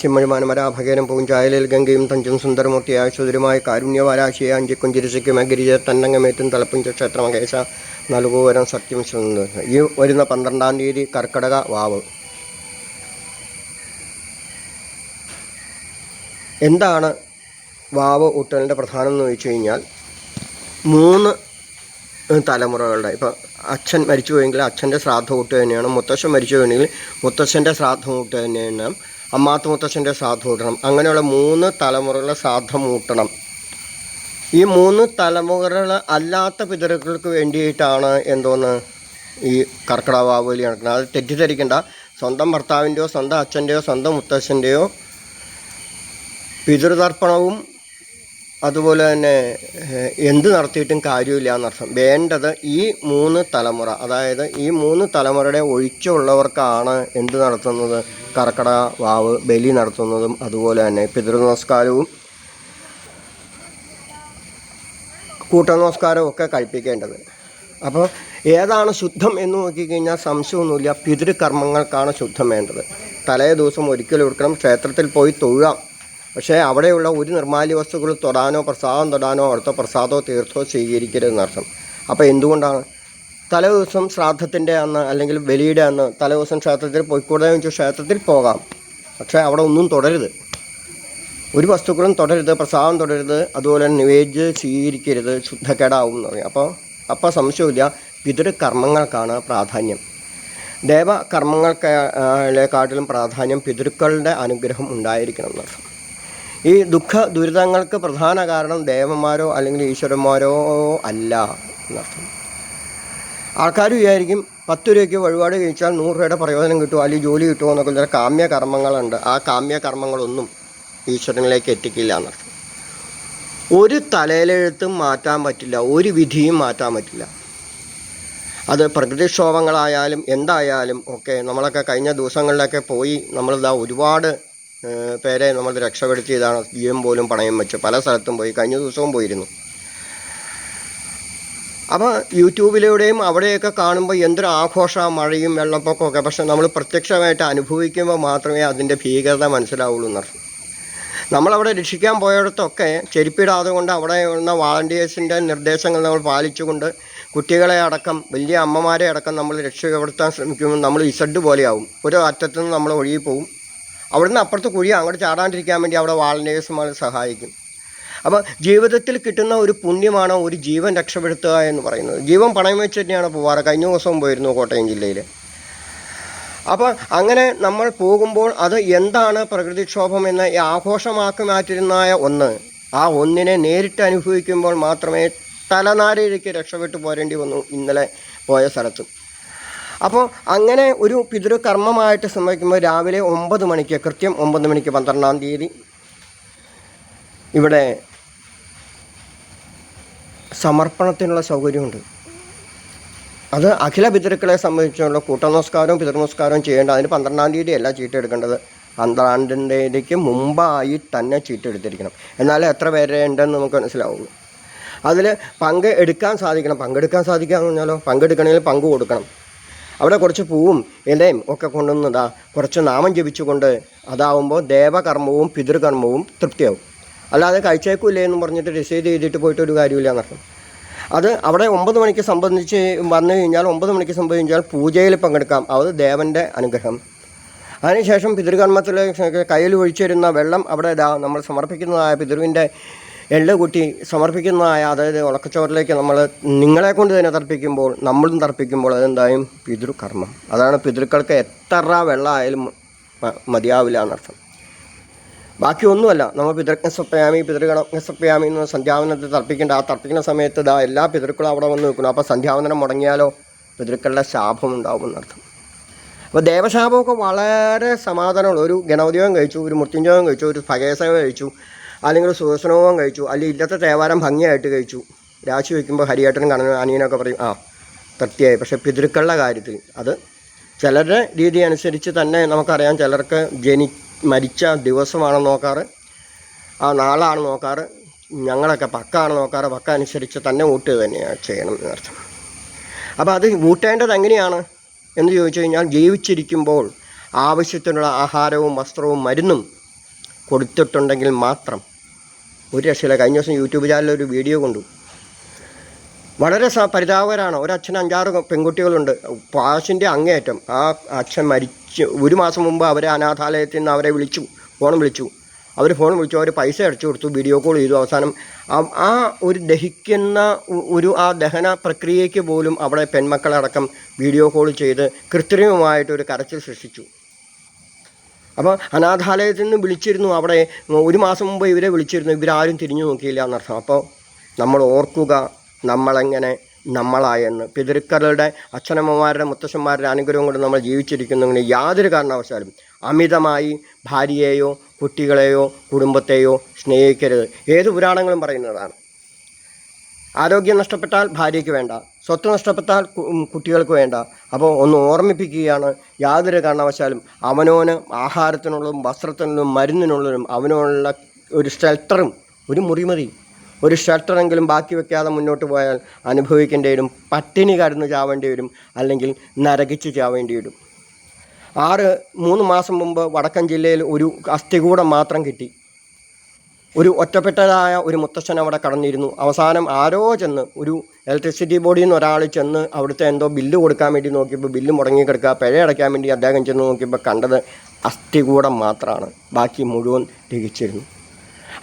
ചിമ്മഴുമാനമരാഭകേരം പൂഞ്ചായലിൽ ഗംഗയും തഞ്ചും സുന്ദരമൂർത്തിയായ സുന്ദരമായ കാരുണ്യവാരാശിയെ അഞ്ചിക്കുഞ്ചിരിശയ്ക്കും അഗിരിജ തന്നങ്ങമേറ്റും തലപ്പുഞ്ച ക്ഷേത്രമകേശ നൽകുവരം സത്യം ഈ വരുന്ന 12-ാം തീയതി കർക്കടക വാവ്. എന്താണ് വാവ് ഊട്ടലിൻ്റെ പ്രധാനം എന്ന് ചോദിച്ചു കഴിഞ്ഞാൽ 3 തലമുറകളുടെ, ഇപ്പോൾ അച്ഛൻ മരിച്ചു പോയെങ്കിൽ അച്ഛൻ്റെ ശ്രാദ്ധം ഊട്ട് തന്നെയാണ്, മുത്തശ്ശൻ മരിച്ചു പോയെങ്കിൽ മുത്തശ്ശൻ്റെ ശ്രാദ്ധം ഊട്ട് തന്നെയാണ്, അമ്മാത്ത മുത്തശ്ശൻ്റെ ശ്രാദ്ധം ഊട്ടണം. അങ്ങനെയുള്ള 3 തലമുറകളെ ശ്രാദ്ധം ഊട്ടണം. ഈ 3 തലമുറകൾ അല്ലാത്ത പിതൃക്കൾക്ക് വേണ്ടിയിട്ടാണ് എന്തോന്ന് ഈ കർക്കിടക വാവ് ബലി നടക്കുന്നത്. അത് തെറ്റിദ്ധരിക്കേണ്ട. സ്വന്തം ഭർത്താവിൻ്റെയോ സ്വന്തം അച്ഛൻ്റെയോ സ്വന്തം മുത്തശ്ശൻ്റെയോ പിതൃതർപ്പണവും അതുപോലെ തന്നെ എന്ത് നടത്തിയിട്ടും കാര്യമില്ല എന്നർത്ഥം. വേണ്ടത് ഈ 3 തലമുറ, അതായത് ഈ 3 തലമുറയുടെ ഒഴിച്ചുള്ളവർക്കാണ് എന്ത് നടത്തുന്നത്, കർക്കിടക വാവ് ബലി നടത്തുന്നതും അതുപോലെ തന്നെ പിതൃനമസ്കാരവും കൂട്ടനമസ്കാരവും ഒക്കെ കഴിപ്പിക്കേണ്ടത്. അപ്പോൾ ഏതാണ് ശുദ്ധം എന്ന് നോക്കിക്കഴിഞ്ഞാൽ സംശയമൊന്നുമില്ല, പിതൃകർമ്മങ്ങൾക്കാണ് ശുദ്ധം വേണ്ടത്. തലേ ദിവസം ഒരിക്കലും എടുക്കണം. ക്ഷേത്രത്തിൽ പോയി തൊഴാം, പക്ഷേ അവിടെയുള്ള ഒരു നിർമ്മാല്യ വസ്തുക്കൾ തൊടാനോ പ്രസാദം തൊടാനോ അവിടുത്തെ പ്രസാദമോ തീർത്ഥമോ സ്വീകരിക്കരുതെന്നർത്ഥം. അപ്പോൾ എന്തുകൊണ്ടാണ് തലേ ദിവസം ശ്രാദ്ധത്തിൻ്റെ അന്ന് അല്ലെങ്കിൽ ബലിയുടെ അന്ന് തലേ ദിവസം ക്ഷേത്രത്തിൽ പോയിക്കൂടാന്ന് വെച്ചാൽ ക്ഷേത്രത്തിൽ പോകാം, പക്ഷേ അവിടെ ഒന്നും തൊടരുത്, ഒരു വസ്തുക്കളും തൊടരുത്, പ്രസാദം തൊടരുത്, അതുപോലെ തന്നെ നിവേദ്യം സ്വീകരിക്കരുത്, ശുദ്ധക്കേടാവും എന്ന് പറയും. അപ്പോൾ സംശയമില്ല, പിതൃകർമ്മങ്ങൾക്കാണ് പ്രാധാന്യം. ദേവകർമ്മങ്ങളെക്കാട്ടിലും പ്രാധാന്യം പിതൃക്കളുടെ അനുഗ്രഹം ഉണ്ടായിരിക്കണം എന്നർത്ഥം. ഈ ദുഃഖ ദുരിതങ്ങൾക്ക് പ്രധാന കാരണം ദേവന്മാരോ അല്ലെങ്കിൽ ഈശ്വരന്മാരോ അല്ല എന്നർത്ഥം. ആൾക്കാർ വിചാരിക്കും 10 രൂപയ്ക്ക് വഴിപാട് കഴിച്ചാൽ 100 രൂപയുടെ പ്രയോജനം കിട്ടുമോ അല്ലെങ്കിൽ ജോലി കിട്ടുമോ എന്നൊക്കെ ചില കാമ്യകർമ്മങ്ങളുണ്ട്. ആ കാമ്യകർമ്മങ്ങളൊന്നും ഈശ്വരനിലേക്ക് എത്തിക്കില്ല എന്നർത്ഥം. ഒരു തലയിലെഴുത്തും മാറ്റാൻ പറ്റില്ല, ഒരു വിധിയും മാറ്റാൻ പറ്റില്ല. അത് പ്രകൃതിക്ഷോഭങ്ങളായാലും എന്തായാലും ഒക്കെ. നമ്മളൊക്കെ കഴിഞ്ഞ ദിവസങ്ങളിലൊക്കെ പോയി നമ്മളിതാ ഒരുപാട് പേരെ നമ്മൾ രക്ഷപ്പെടുത്തിയതാണ്. ജീവൻ പോലും പണയം വെച്ച് പല സ്ഥലത്തും പോയി, കഴിഞ്ഞ ദിവസവും പോയിരുന്നു. അപ്പോൾ യൂട്യൂബിലൂടെയും അവിടെയൊക്കെ കാണുമ്പോൾ എന്തൊരു ആഘോഷമാണ്, മഴയും വെള്ളപ്പൊക്കമൊക്കെ. പക്ഷെ നമ്മൾ പ്രത്യക്ഷമായിട്ട് അനുഭവിക്കുമ്പോൾ മാത്രമേ അതിൻ്റെ ഭീകരത മനസ്സിലാവുള്ളൂ എന്നർത്ഥം. നമ്മളവിടെ രക്ഷിക്കാൻ പോയിടത്തൊക്കെ ചെരുപ്പിടാതെ കൊണ്ട് അവിടെ ഉള്ള വാളണ്ടിയേഴ്സിൻ്റെ നിർദ്ദേശങ്ങൾ നമ്മൾ പാലിച്ചുകൊണ്ട് കുട്ടികളെ അടക്കം വലിയ അമ്മമാരെ അടക്കം നമ്മൾ രക്ഷപ്പെടുത്താൻ ശ്രമിക്കുമ്പോൾ നമ്മൾ ഇസഡ് പോലെയാവും. ഒരു അറ്റത്തു നിന്ന് നമ്മൾ ഒഴുകി പോവും. അവിടുന്ന് അപ്പുറത്ത് കുഴി അങ്ങോട്ട് ചാടാണ്ടിരിക്കാൻ വേണ്ടി അവിടെ വാളണ്ടിയേഴ്സുമാർ സഹായിക്കും. അപ്പോൾ ജീവിതത്തിൽ കിട്ടുന്ന ഒരു പുണ്യമാണ് ഒരു ജീവൻ രക്ഷപ്പെടുത്തുക എന്ന് പറയുന്നത്. ജീവൻ പണയം വെച്ച് തന്നെയാണ് പോവാറ്. കഴിഞ്ഞ ദിവസവും പോയിരുന്നു കോട്ടയം ജില്ലയിൽ. അപ്പോൾ അങ്ങനെ നമ്മൾ പോകുമ്പോൾ അത് എന്താണ് പ്രകൃതിക്ഷോഭം എന്ന ഈ ആഘോഷമാക്കി മാറ്റിരുന്നായ ഒന്ന്, ആ ഒന്നിനെ നേരിട്ട് അനുഭവിക്കുമ്പോൾ മാത്രമേ തലനാരിഴയ്ക്ക് രക്ഷപ്പെട്ടു പോരേണ്ടി വന്നു ഇന്നലെ പോയ സ്ഥലത്തും. അപ്പോൾ അങ്ങനെ ഒരു പിതൃകർമ്മമായിട്ട് സംഭവിക്കുമ്പോൾ രാവിലെ 9 മണിക്ക്, കൃത്യം 9 മണിക്ക് 12-ാം തീയതി ഇവിടെ സമർപ്പണത്തിനുള്ള സൗകര്യമുണ്ട്. അത് അഖില പിതൃക്കളെ സംബന്ധിച്ചുള്ള കൂട്ടനമസ്കാരവും പിതൃനമസ്കാരവും ചെയ്യേണ്ട. അതിന് 12-ാം തീയതി അല്ല ചീട്ടെടുക്കേണ്ടത്, 12-ാം തീയതിക്ക് മുമ്പായി തന്നെ ചീട്ടെടുത്തിരിക്കണം. എന്നാലും എത്ര പേരെ ഉണ്ടെന്ന് നമുക്ക് മനസ്സിലാവുള്ളൂ. അതിൽ പങ്കെടുക്കാൻ സാധിക്കണം. പങ്കെടുക്കാൻ സാധിക്കുക എന്ന് പറഞ്ഞാലോ, പങ്കെടുക്കണമെങ്കിൽ പങ്ക് കൊടുക്കണം. അവിടെ കുറച്ച് പൂവും ഇലയും ഒക്കെ കൊണ്ടുവന്നതാ കുറച്ച് നാമം ജപിച്ചുകൊണ്ട് അതാവുമ്പോൾ ദേവകർമ്മവും പിതൃകർമ്മവും തൃപ്തിയാവും. അല്ലാതെ കഴിച്ചേക്കില്ലേ എന്ന് പറഞ്ഞിട്ട് രസീത് ചെയ്തിട്ട് പോയിട്ടൊരു കാര്യമില്ല എന്നർത്ഥം. അത് അവിടെ 9 മണിക്ക് സംബന്ധിച്ച് വന്നു കഴിഞ്ഞാൽ 9 മണിക്ക് സംബന്ധിച്ചാൽ പൂജയിൽ പങ്കെടുക്കാം. അത് ദേവൻ്റെ അനുഗ്രഹം. അതിനുശേഷം പിതൃകർമ്മത്തിൽ കയ്യിൽ ഒഴിച്ചിരുന്ന വെള്ളം അവിടെ നമ്മൾ സമർപ്പിക്കുന്നതായ പിതൃവിൻ്റെ എള്ള് കൂട്ടി സമർപ്പിക്കുന്നതായ, അതായത് ഉണക്കച്ചോറിലേക്ക് നമ്മൾ നിങ്ങളെ കൊണ്ട് തന്നെ തർപ്പിക്കുമ്പോൾ, നമ്മളും തർപ്പിക്കുമ്പോൾ അതെന്തായും പിതൃകർമ്മം. അതാണ് പിതൃക്കൾക്ക് എത്ര വെള്ളമായാലും മതിയാവില്ല എന്നർത്ഥം. ബാക്കിയൊന്നുമല്ല. നമ്മൾ പിതൃജ്ഞസപ്യാമി പിതൃഗണജ്ഞസപ്യാമി എന്ന് സന്ധ്യാവനത്തിൽ തർപ്പിക്കേണ്ട. ആ തർപ്പിക്കുന്ന സമയത്ത് എല്ലാ പിതൃക്കളും അവിടെ വന്ന് നിൽക്കുന്നു. അപ്പോൾ സന്ധ്യാവനം മുടങ്ങിയാലോ പിതൃക്കളുടെ ശാപം ഉണ്ടാവും എന്നർത്ഥം. അപ്പോൾ ദേവശാപമൊക്കെ വളരെ സമാധാനമുള്ള. ഒരു ഗണപതിയോഗം കഴിച്ചു, ഒരു മൃത്യുഞ്ജയം കഴിച്ചു, ഒരു ഭഗേസേവ കഴിച്ചു, അല്ലെങ്കിൽ ഒരു സുദർശനോകം കഴിച്ചു, അല്ലെങ്കിൽ ഇല്ലത്തെ തേവാരം ഭംഗിയായിട്ട് കഴിച്ചു. രാശി വയ്ക്കുമ്പോൾ ഹരിയേട്ടനും കണ്ണനും അനിയനൊക്കെ പറയും തൃപ്തിയായി. പക്ഷേ പിതൃക്കളുടെ കാര്യത്തിൽ അത് ചിലരുടെ രീതി അനുസരിച്ച് തന്നെ നമുക്കറിയാം. ചിലർക്ക് മരിച്ച ദിവസമാണ് നോക്കാറ്, ആ നാളാണ് നോക്കാറ്. ഞങ്ങളൊക്കെ പക്കാണ് നോക്കാറ്. പക്ക അനുസരിച്ച് തന്നെ വോട്ട് തന്നെയാണ് ചെയ്യണം എന്നർത്ഥം. അപ്പോൾ അത് വൂട്ടേണ്ടത് എങ്ങനെയാണ് എന്ന് ചോദിച്ചു കഴിഞ്ഞാൽ, ജീവിച്ചിരിക്കുമ്പോൾ ആവശ്യത്തിനുള്ള ആഹാരവും വസ്ത്രവും മരുന്നും കൊടുത്തിട്ടുണ്ടെങ്കിൽ മാത്രം ഒരു രക്ഷയില്ല. കഴിഞ്ഞ ദിവസം യൂട്യൂബ് ചാനലിൽ ഒരു വീഡിയോ കൊണ്ടു. വളരെ പരിതാപകരമാണ്. ഒരച്ഛൻ 5-6 പെൺകുട്ടികളുണ്ട്. പാശിൻ്റെ അങ്ങേയറ്റം. ആ അച്ഛൻ മരിച്ച് 1 മാസം മുമ്പ് അവരെ അനാഥാലയത്തിൽ നിന്ന് അവരെ ഫോൺ വിളിച്ചു. അവർ പൈസ അടച്ചു കൊടുത്തു, വീഡിയോ കോൾ ചെയ്തു. അവസാനം ആ ഒരു ദഹിക്കുന്ന ആ ദഹന പ്രക്രിയയ്ക്ക് പോലും അവിടെ പെൺമക്കളടക്കം വീഡിയോ കോൾ ചെയ്ത് കൃത്രിമമായിട്ടൊരു കരച്ചിൽ സൃഷ്ടിച്ചു. അപ്പോൾ അനാഥാലയത്തിൽ നിന്ന് വിളിച്ചിരുന്നു. അവിടെ 1 മാസം മുമ്പ് ഇവരെ വിളിച്ചിരുന്നു. ഇവരാരും തിരിഞ്ഞു നോക്കിയില്ല എന്നർത്ഥം. അപ്പോൾ നമ്മൾ ഓർക്കുക നമ്മളെങ്ങനെ നമ്മളായെന്ന്. പിതൃക്കളുടെ അച്ഛനമ്മമാരുടെ മുത്തശ്ശന്മാരുടെ അനുഗ്രഹം കൊണ്ട് നമ്മൾ ജീവിച്ചിരിക്കുന്നതിന് യാതൊരു കാരണവശാലും അമിതമായി ഭാര്യയെയോ കുട്ടികളെയോ കുടുംബത്തെയോ സ്നേഹിക്കരുത്. ഏത് പുരാണങ്ങളും പറയുന്നതാണ്. ആരോഗ്യം നഷ്ടപ്പെട്ടാൽ ഭാര്യയ്ക്ക് വേണ്ട, സ്വത്ത് നഷ്ടപ്പെട്ടാൽ കുട്ടികൾക്ക് വേണ്ട. അപ്പോൾ ഒന്ന് ഓർമ്മിപ്പിക്കുകയാണ്, യാതൊരു കാരണവശാലും അവനവന് ആഹാരത്തിനുള്ളതും വസ്ത്രത്തിനുള്ളതും മരുന്നിനുള്ളതും അവനവനുള്ള ഒരു ഷെൽട്ടറും, ഒരു മുറി മതി, ഒരു ഷെൽട്ടറെങ്കിലും ബാക്കി വെക്കാതെ മുന്നോട്ട് പോയാൽ അനുഭവിക്കേണ്ടി വരും. പട്ടിണി കടന്ന് ചാവേണ്ടി വരും, അല്ലെങ്കിൽ നരകിച്ച് ചാവേണ്ടി വരും. 3 മാസം മുമ്പ് വടക്കൻ ജില്ലയിൽ ഒരു അസ്ഥികൂടം മാത്രം കിട്ടി. ഒരു ഒറ്റപ്പെട്ടതായ ഒരു മുത്തശ്ശൻ അവിടെ കടന്നിരുന്നു. അവസാനം ആരോ ചെന്ന്, ഒരു ഇലക്ട്രിസിറ്റി ബോർഡിൽ നിന്ന് ഒരാൾ ചെന്ന് അവിടുത്തെ എന്തോ ബില്ല് കൊടുക്കാൻ വേണ്ടി നോക്കിയപ്പോൾ ബില്ല് മുടങ്ങിക്കിടക്കുക. പിഴ അടയ്ക്കാൻ വേണ്ടി അദ്ദേഹം ചെന്ന് നോക്കിയപ്പോൾ കണ്ടത് അസ്ഥികൂടം മാത്രമാണ്. ബാക്കി മുഴുവൻ തികച്ചിരുന്നു.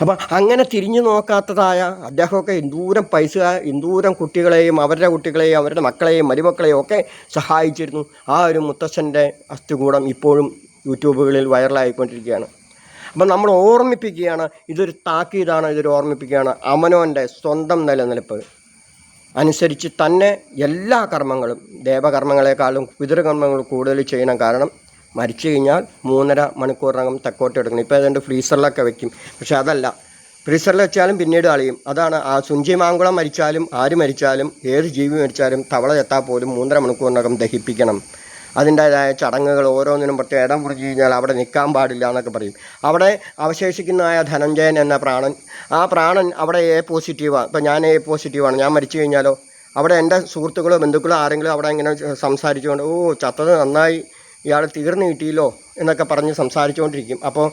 അപ്പം അങ്ങനെ തിരിഞ്ഞു നോക്കാത്തതായ അദ്ദേഹമൊക്കെ എന്തോരം പൈസ, എന്തോരം കുട്ടികളെയും അവരുടെ മക്കളെയും മരുമക്കളെയും ഒക്കെ സഹായിച്ചിരുന്നു. ആ ഒരു മുത്തശ്ശൻ്റെ അസ്ഥികൂടം ഇപ്പോഴും യൂട്യൂബുകളിൽ വൈറലായിക്കൊണ്ടിരിക്കുകയാണ്. അപ്പം നമ്മൾ ഓർമ്മിപ്പിക്കുകയാണ്, ഇതൊരു താക്കീതാണ്, ഇതൊരു ഓർമ്മിപ്പിക്കുകയാണ്. അവനവൻ്റെ സ്വന്തം നിലനിൽപ്പ് അനുസരിച്ച് തന്നെ എല്ലാ കർമ്മങ്ങളും, ദേവകർമ്മങ്ങളെക്കാളും പിതൃകർമ്മങ്ങൾ കൂടുതൽ ചെയ്യണം. കാരണം മരിച്ചു കഴിഞ്ഞാൽ 3.5 മണിക്കൂറിനകം തെക്കോട്ട് എടുക്കണം. ഇപ്പോൾ ഏതാണ്ട് ഫ്രീസറിലൊക്കെ വെക്കും. പക്ഷെ അതല്ല, ഫ്രീസറിൽ വെച്ചാലും പിന്നീട് കളയും. അതാണ് ആ സുഞ്ചി മാങ്കുളം മരിച്ചാലും ആര് മരിച്ചാലും ഏത് ജീവി മരിച്ചാലും തവള ചെത്താൽ പോലും 3.5 മണിക്കൂറിനകം ദഹിപ്പിക്കണം. അതിൻ്റേതായ ചടങ്ങുകൾ ഓരോന്നിനും പ്രത്യേക ഇടം കുറിച്ച് കഴിഞ്ഞാൽ അവിടെ നിൽക്കാൻ പാടില്ല എന്നൊക്കെ പറയും. അവിടെ അവശേഷിക്കുന്നതായ ധനഞ്ജയൻ എന്ന പ്രാണൻ, ആ പ്രാണൻ അവിടെ പോസിറ്റീവാണ്. ഇപ്പം ഞാൻ പോസിറ്റീവാണ്, ഞാൻ മരിച്ചു കഴിഞ്ഞാലോ അവിടെ എൻ്റെ സുഹൃത്തുക്കളോ ബന്ധുക്കളോ ആരെങ്കിലും അവിടെ ഇങ്ങനെ സംസാരിച്ചുകൊണ്ട് ചത്തത് നന്നായി, ഇയാൾ തീർന്നു കിട്ടിയല്ലോ എന്നൊക്കെ പറഞ്ഞ് സംസാരിച്ചുകൊണ്ടിരിക്കും. അപ്പോൾ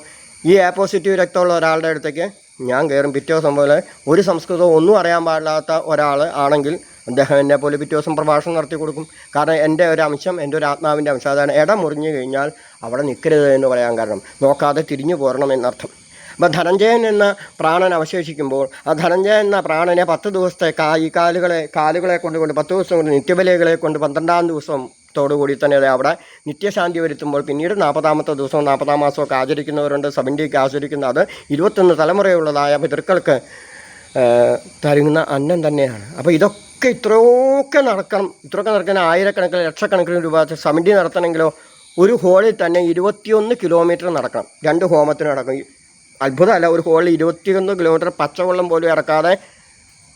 ഈ പോസിറ്റീവ് രക്തമുള്ള ഒരാളുടെ അടുത്തേക്ക് ഞാൻ കയറും. പിറ്റേ ദിവസം പോലെ ഒരു സംസ്കൃതവും ഒന്നും അറിയാൻ പാടില്ലാത്ത ഒരാൾ ആണെങ്കിൽ അദ്ദേഹം എന്നെ പോലെ പിറ്റേ ദിവസം പ്രഭാഷണം നടത്തി കൊടുക്കും. കാരണം എൻ്റെ ഒരു അംശം, എൻ്റെ ഒരു ആത്മാവിൻ്റെ അംശം, അതാണ് ഇടം മുറിഞ്ഞു കഴിഞ്ഞാൽ അവിടെ നിൽക്കരുത് എന്ന് പറയാൻ കാരണം, നോക്കാതെ തിരിഞ്ഞു പോരണം എന്നർത്ഥം. അപ്പം ധനഞ്ജയൻ എന്ന പ്രാണൻ അവശേഷിക്കുമ്പോൾ ആ ധനഞ്ജയൻ എന്ന പ്രാണനെ 10 ദിവസത്തെ ഈ കാലുകളെ കൊണ്ട് 10 ദിവസം കൊണ്ട് നിത്യബലികളെ കൊണ്ട് 12-ാം ദിവസത്തോടുകൂടി തന്നെ അവിടെ നിത്യശാന്തി വരുത്തുമ്പോൾ പിന്നീട് 40-ാമത്തെ ദിവസവും 40-ാം മാസമൊക്കെ ആചരിക്കുന്നവരുണ്ട്. സബന്ധിക്ക് ആചരിക്കുന്ന അത് 21 തലമുറയുള്ളതായ പിതൃക്കൾക്ക് തരുന്ന അന്നം തന്നെയാണ്. അപ്പോൾ ഇതൊക്കെ ഇത്രയൊക്കെ നടക്കാൻ ആയിരക്കണക്കിന് ലക്ഷക്കണക്കിന് രൂപ സമിതി നടത്തണമെങ്കിലോ ഒരു ഹോളിൽ തന്നെ 21 കിലോമീറ്റർ നടക്കണം. 2 ഹോമത്തിന് നടക്കും. അത്ഭുതമല്ല, ഒരു ഹോളിൽ 21 കിലോമീറ്റർ പച്ചവെള്ളം പോലും ഇറക്കാതെ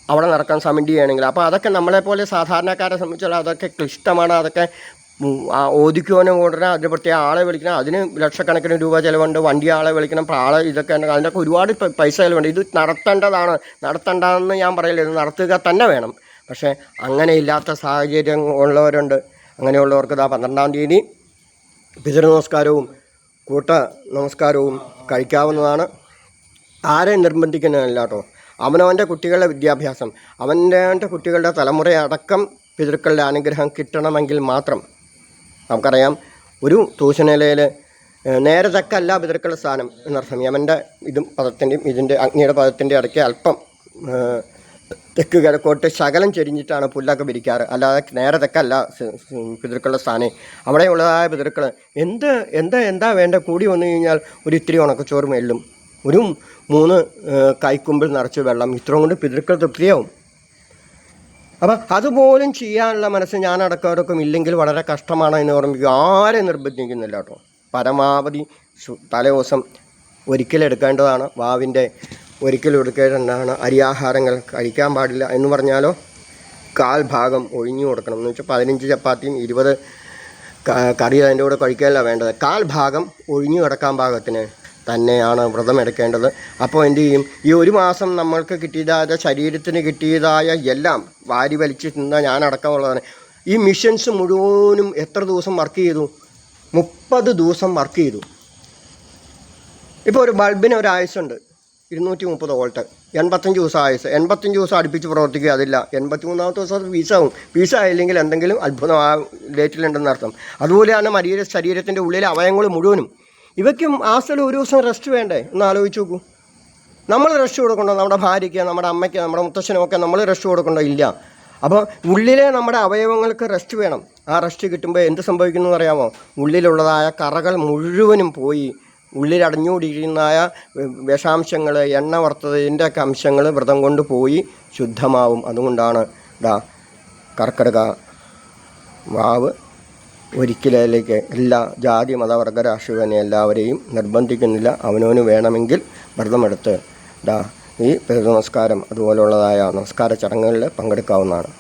അവിടെ നടക്കാൻ സമിതി ചെയ്യണമെങ്കിൽ. അപ്പോൾ അതൊക്കെ നമ്മളെപ്പോലെ സാധാരണക്കാരെ സംബന്ധിച്ചുള്ള അതൊക്കെ ക്ലിഷ്ടമാണ്. അതൊക്കെ ഓദിക്കുവാനും കൊണ്ടുവരണം, അതിന് പ്രത്യേക ആളെ വിളിക്കണം, അതിന് ലക്ഷക്കണക്കിന് രൂപ ചിലവുണ്ട്, വണ്ടി ആളെ വിളിക്കണം, ആളെ ഇതൊക്കെ ഉണ്ട്, അതിനൊക്കെ ഒരുപാട് പൈസ ചിലവുണ്ട്. ഇത് നടത്തേണ്ടതെന്ന് ഞാൻ പറയില്ല, ഇത് നടത്തുക തന്നെ വേണം. പക്ഷേ അങ്ങനെയില്ലാത്ത സാഹചര്യം ഉള്ളവരുണ്ട്. അങ്ങനെയുള്ളവർക്ക് 12-ാം തീയതി പിതൃനമസ്കാരവും കൂട്ട നമസ്കാരവും കഴിക്കാവുന്നതാണ്. ആരെയും നിർബന്ധിക്കുന്നതല്ല കേട്ടോ. അവനവൻ്റെ കുട്ടികളുടെ വിദ്യാഭ്യാസം, അവൻ്റെ കുട്ടികളുടെ തലമുറയടക്കം പിതൃക്കളുടെ അനുഗ്രഹം കിട്ടണമെങ്കിൽ മാത്രം. നമുക്കറിയാം, ഒരു തൂശനിലയിൽ നേരെ തെക്കല്ല പിതൃക്കളുടെ സ്ഥാനം എന്നർത്ഥം. യമൻ്റെ പദത്തിൻ്റെയും ഇതിൻ്റെ അഗ്നിയുടെ പദത്തിൻ്റെ ഇടയ്ക്ക് അല്പം തെക്ക് കിഴക്കോട്ട് ശകലം ചെരിഞ്ഞിട്ടാണ് പുല്ലൊക്കെ പിരിക്കാറ്. അല്ലാതെ നേരെ തെക്കല്ല പിതൃക്കളുടെ സ്ഥാനം. അവിടെയുള്ളതായ പിതൃക്കൾ എന്താ വേണ്ട, കൂടി വന്നു കഴിഞ്ഞാൽ ഒരു ഇത്തിരി ഉണക്കച്ചോറ് മെല്ലും, ഒരു 3 കൈക്കുമ്പിൽ നിറച്ച് വെള്ളം, ഇത്രയും കൊണ്ട് പിതൃക്കൾ തൃപ്തിയാവും. അപ്പം അതുപോലും ചെയ്യാനുള്ള മനസ്സ് ഞാനടക്കവരൊക്കെ ഇല്ലെങ്കിൽ വളരെ കഷ്ടമാണ് എന്ന് ഓർമ്മിക്കുക. ആരെയും നിർബന്ധിക്കുന്നില്ല കേട്ടോ. പരമാവധി തലേദിവസം ഒരിക്കലെടുക്കേണ്ടതാണ്. വാവിൻ്റെ ഒരിക്കലും എടുക്കേണ്ടതാണ്. അരിയാഹാരങ്ങൾ കഴിക്കാൻ പാടില്ല എന്ന് പറഞ്ഞാലോ 1/4 ഭാഗം ഒഴിഞ്ഞു കൊടുക്കണം. എന്ന് വെച്ചാൽ 15 ചപ്പാത്തിയും 20 കറി അതിൻ്റെ കൂടെ കഴിക്കാനല്ല വേണ്ടത്. 1/4 ഭാഗം ഒഴിഞ്ഞു കിടക്കാൻ പാകത്തിന് തന്നെയാണ് വ്രതം എടുക്കേണ്ടത്. അപ്പോൾ എന്തു ചെയ്യും, ഈ 1 മാസം നമ്മൾക്ക് കിട്ടിയതായ ശരീരത്തിന് കിട്ടിയതായ എല്ലാം വാരി വലിച്ച് തിന്ന ഞാനടക്കമുള്ളതാണ്. ഈ മിഷൻസ് മുഴുവനും എത്ര ദിവസം വർക്ക് ചെയ്തു? 30 ദിവസം വർക്ക് ചെയ്തു. ഇപ്പോൾ ഒരു ബൾബിന് ഒരു ആയുസുണ്ട് 230 വോൾട്ട്, 85 ദിവസം ആയുസ്. 85 ദിവസം അടുപ്പിച്ച് പ്രവർത്തിക്കുക. അതില്ല, 83ാമത്തെ ദിവസം അത് പീസാവും. പീസായില്ലെങ്കിൽ എന്തെങ്കിലും അത്ഭുതം ആ ഡേറ്റിലുണ്ടെന്ന് അർത്ഥം. അതുപോലെയാണ് ശരീരത്തിൻ്റെ ഉള്ളിലെ അവയവങ്ങൾ മുഴുവനും. ഇവയ്ക്കും ആസലും ഒരു ദിവസം റെസ്റ്റ് വേണ്ടേ? ഒന്ന് ആലോചിച്ച് നോക്കൂ. നമ്മൾ റെസ്റ്റ് കൊടുക്കണ്ടോ? നമ്മുടെ ഭാര്യയ്ക്ക്, നമ്മുടെ അമ്മയ്ക്ക്, നമ്മുടെ മുത്തശ്ശനുമൊക്കെ നമ്മൾ റെസ്റ്റ് കൊടുക്കണ്ടോ? ഇല്ല. അപ്പോൾ ഉള്ളിലെ നമ്മുടെ അവയവങ്ങൾക്ക് റെസ്റ്റ് വേണം. ആ റെസ്റ്റ് കിട്ടുമ്പോൾ എന്ത് സംഭവിക്കുന്നു അറിയാമോ? ഉള്ളിലുള്ളതായ കറകൾ മുഴുവനും പോയി ഉള്ളിലടഞ്ഞുകൂടിയിരുന്നായ വിഷാംശങ്ങൾ, എണ്ണ വറുത്തതിൻ്റെയൊക്കെ അംശങ്ങൾ വ്രതം കൊണ്ട് പോയി ശുദ്ധമാവും. അതുകൊണ്ടാണ് കർക്കിടക വാവ് ഒരിക്കലേക്ക് എല്ലാ ജാതി മതവർഗ രാഷ്ട്രീയനെ എല്ലാവരെയും നിർബന്ധിക്കുന്നില്ല. അവനവന് വേണമെങ്കിൽ വ്രതമെടുത്ത് ഈ നമസ്കാരം അതുപോലുള്ളതായ നമസ്കാര ചടങ്ങുകളിൽ പങ്കെടുക്കാവുന്നതാണ്.